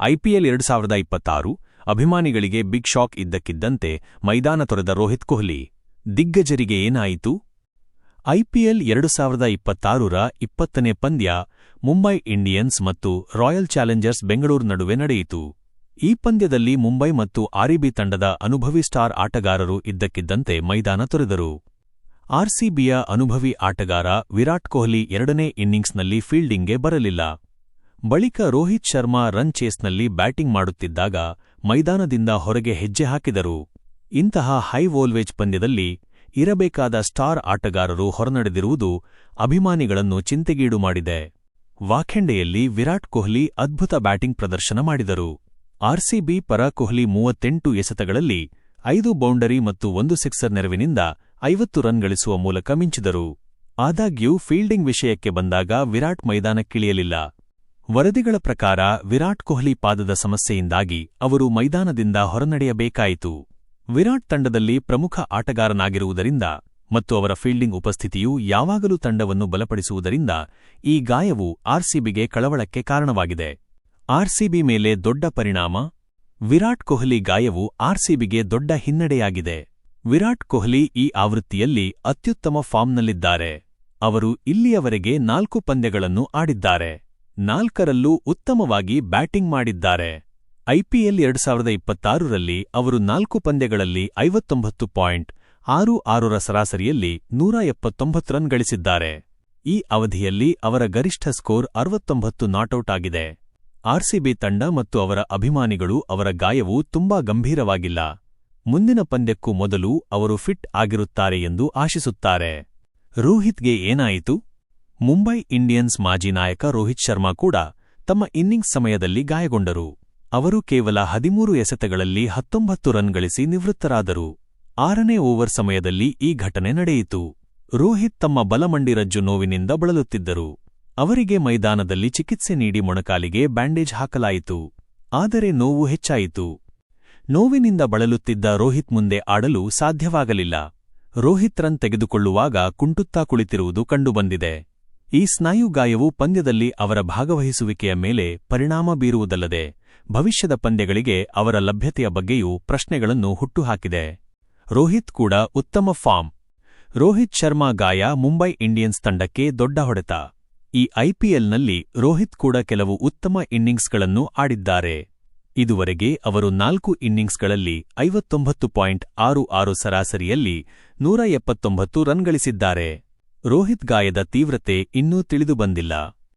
IPL 2026 ಅಭಿಮಾನಿಗಳಿಗೆ big shock ಇದ್ದಕ್ಕಿದ್ದಂತೆ ಮೈದಾನ ತೊರೆದ ರೋಹಿತ್ ಕೊಹ್ಲಿ. ದಿಗ್ಗಜರಿಗೆ ಏನಾಯಿತು? ಐಪಿಎಲ್ 2026ರ 20ನೇ ಪಂದ್ಯ ಮುಂಬೈ ಇಂಡಿಯನ್ಸ್ ಮತ್ತು ರಾಯಲ್ ಚಾಲೆಂಜರ್ಸ್ ಬೆಂಗಳೂರು ನಡುವೆ ನಡೆಯಿತು. ಈ ಪಂದ್ಯದಲ್ಲಿ ಮುಂಬೈ ಮತ್ತು ಆರ್ಸಿಬಿ ತಂಡದ ಅನುಭವಿ ಸ್ಟಾರ್ ಆಟಗಾರರು ಇದ್ದಕ್ಕಿದ್ದಂತೆ ಮೈದಾನ ತೊರೆದರು. ಆರ್ಸಿಬಿಯ ಅನುಭವಿ ಆಟಗಾರ ವಿರಾಟ್ ಕೊಹ್ಲಿ ಎರಡನೇ ಇನ್ನಿಂಗ್ಸ್ನಲ್ಲಿ ಫೀಲ್ಡಿಂಗ್ಗೆ ಬರಲಿಲ್ಲ. ಬಳಿಕ ರೋಹಿತ್ ಶರ್ಮಾ ರನ್ ಚೇಸ್ನಲ್ಲಿ ಬ್ಯಾಟಿಂಗ್ ಮಾಡುತ್ತಿದ್ದಾಗ ಮೈದಾನದಿಂದ ಹೊರಗೆ ಹೆಜ್ಜೆ ಹಾಕಿದರು. ಇಂತಹ ಹೈ ವೋಲ್ಟೇಜ್ ಪಂದ್ಯದಲ್ಲಿ ಇರಬೇಕಾದ ಸ್ಟಾರ್ ಆಟಗಾರರು ಹೊರನಡೆದಿರುವುದು ಅಭಿಮಾನಿಗಳನ್ನು ಚಿಂತೆಗೀಡು ಮಾಡಿದೆ. ವಾಖೆಂಡೆಯಲ್ಲಿ ವಿರಾಟ್ ಕೊಹ್ಲಿ ಅದ್ಭುತ ಬ್ಯಾಟಿಂಗ್ ಪ್ರದರ್ಶನ ಮಾಡಿದರು. ಆರ್ಸಿಬಿ ಪರ ಕೊಹ್ಲಿ 38 ಎಸೆತಗಳಲ್ಲಿ 5 ಬೌಂಡರಿ ಮತ್ತು 1 ಸಿಕ್ಸರ್ ನೆರವಿನಿಂದ 50 ರನ್ ಗಳಿಸುವ ಮೂಲಕ ಮಿಂಚಿದರು. ಆದಾಗ್ಯೂ ಫೀಲ್ಡಿಂಗ್ ವಿಷಯಕ್ಕೆ ಬಂದಾಗ ವಿರಾಟ್ ಮೈದಾನಕ್ಕಿಳಿಯಲಿಲ್ಲ. ವರದಿಗಳ ಪ್ರಕಾರ ವಿರಾಟ್ ಕೊಹ್ಲಿ ಪಾದದ ಸಮಸ್ಯೆಯಿಂದಾಗಿ ಅವರು ಮೈದಾನದಿಂದ ಹೊರನಡೆಯಬೇಕಾಯಿತು. ವಿರಾಟ್ ತಂಡದಲ್ಲಿ ಪ್ರಮುಖ ಆಟಗಾರನಾಗಿರುವುದರಿಂದ ಮತ್ತು ಅವರ ಫೀಲ್ಡಿಂಗ್ ಉಪಸ್ಥಿತಿಯು ಯಾವಾಗಲೂ ತಂಡವನ್ನು ಬಲಪಡಿಸುವುದರಿಂದ ಈ ಗಾಯವು ಆರ್ಸಿಬಿಗೆ ಕಳವಳಕ್ಕೆ ಕಾರಣವಾಗಿದೆ. ಆರ್ಸಿಬಿ ಮೇಲೆ ದೊಡ್ಡ ಪರಿಣಾಮ. ವಿರಾಟ್ ಕೊಹ್ಲಿ ಗಾಯವು ಆರ್ಸಿಬಿಗೆ ದೊಡ್ಡ ಹಿನ್ನಡೆಯಾಗಿದೆ. ವಿರಾಟ್ ಕೊಹ್ಲಿ ಈ ಆವೃತ್ತಿಯಲ್ಲಿ ಅತ್ಯುತ್ತಮ ಫಾರ್ಮ್ನಲ್ಲಿದ್ದಾರೆ. ಅವರು ಇಲ್ಲಿಯವರೆಗೆ 4 ಪಂದ್ಯಗಳನ್ನು ಆಡಿದ್ದಾರೆ. 4ರಲ್ಲೂ ಉತ್ತಮವಾಗಿ ಬ್ಯಾಟಿಂಗ್ ಮಾಡಿದ್ದಾರೆ. ಐಪಿಎಲ್ 2026ರಲ್ಲಿ ಅವರು 4 ಪಂದ್ಯಗಳಲ್ಲಿ 59.66 ರ ಸರಾಸರಿಯಲ್ಲಿ 179 ರನ್ ಗಳಿಸಿದ್ದಾರೆ. ಈ ಅವಧಿಯಲ್ಲಿ ಅವರ ಗರಿಷ್ಠ ಸ್ಕೋರ್ 69 ನಾಟೌಟ್ ಆಗಿದೆ. ಆರ್ಸಿಬಿ ತಂಡ ಮತ್ತು ಅವರ ಅಭಿಮಾನಿಗಳು ಅವರ ಗಾಯವು ತುಂಬಾ ಗಂಭೀರವಾಗಿಲ್ಲ. ಮುಂದಿನ ಪಂದ್ಯಕ್ಕೂ ಮೊದಲು ಅವರು ಫಿಟ್ ಆಗಿರುತ್ತಾರೆ ಎಂದು ಆಶಿಸುತ್ತಾರೆ. ರೋಹಿತ್ಗೆ ಏನಾಯಿತು? ಮುಂಬೈ ಇಂಡಿಯನ್ಸ್ ಮಾಜಿ ನಾಯಕ ರೋಹಿತ್ ಶರ್ಮಾ ಕೂಡ ತಮ್ಮ ಇನ್ನಿಂಗ್ಸ್ ಸಮಯದಲ್ಲಿ ಗಾಯಗೊಂಡರು. ಅವರು ಕೇವಲ 13 ಎಸೆತಗಳಲ್ಲಿ 19 ರನ್ ಗಳಿಸಿ ನಿವೃತ್ತರಾದರು. 6ನೇ ಓವರ್ ಸಮಯದಲ್ಲಿ ಈ ಘಟನೆ ನಡೆಯಿತು. ರೋಹಿತ್ ತಮ್ಮ ಬಲಮಂಡಿರಜ್ಜು ನೋವಿನಿಂದ ಬಳಲುತ್ತಿದ್ದರು. ಅವರಿಗೆ ಮೈದಾನದಲ್ಲಿ ಚಿಕಿತ್ಸೆ ನೀಡಿ ಮೊಣಕಾಲಿಗೆ ಬ್ಯಾಂಡೇಜ್ ಹಾಕಲಾಯಿತು. ಆದರೆ ನೋವು ಹೆಚ್ಚಾಯಿತು. ನೋವಿನಿಂದ ಬಳಲುತ್ತಿದ್ದ ರೋಹಿತ್ ಮುಂದೆ ಆಡಲು ಸಾಧ್ಯವಾಗಲಿಲ್ಲ. ರೋಹಿತ್ ರನ್ ತೆಗೆದುಕೊಳ್ಳುವಾಗ ಕುಂಟುತ್ತಾ ಕುಳಿತಿರುವುದು ಕಂಡುಬಂದಿದೆ. ಈ ಸ್ನಾಯು ಗಾಯವು ಪಂದ್ಯದಲ್ಲಿ ಅವರ ಭಾಗವಹಿಸುವಿಕೆಯ ಮೇಲೆ ಪರಿಣಾಮ ಬೀರುವುದಲ್ಲದೆ ಭವಿಷ್ಯದ ಪಂದ್ಯಗಳಿಗೆ ಅವರ ಲಭ್ಯತೆಯ ಬಗ್ಗೆಯೂ ಪ್ರಶ್ನೆಗಳನ್ನು ಹುಟ್ಟುಹಾಕಿದೆ. ರೋಹಿತ್ ಕೂಡ ಉತ್ತಮ ಫಾರ್ಮ್. ರೋಹಿತ್ ಶರ್ಮಾ ಗಾಯ ಮುಂಬೈ ಇಂಡಿಯನ್ಸ್ ತಂಡಕ್ಕೆ ದೊಡ್ಡ ಹೊಡೆತ. ಈ ಐಪಿಎಲ್ನಲ್ಲಿ ರೋಹಿತ್ ಕೂಡ ಕೆಲವು ಉತ್ತಮ ಇನ್ನಿಂಗ್ಸ್ಗಳನ್ನು ಆಡಿದ್ದಾರೆ. ಇದುವರೆಗೆ ಅವರು 4 ಇನ್ನಿಂಗ್ಸ್ಗಳಲ್ಲಿ 59.66 ಸರಾಸರಿಯಲ್ಲಿ 179 ರನ್ ಗಳಿಸಿದ್ದಾರೆ. ರೋಹಿತ್ ಗಾಯದ ತೀವ್ರತೆ ಇನ್ನೂ ತಿಳಿದುಬಂದಿಲ್ಲ.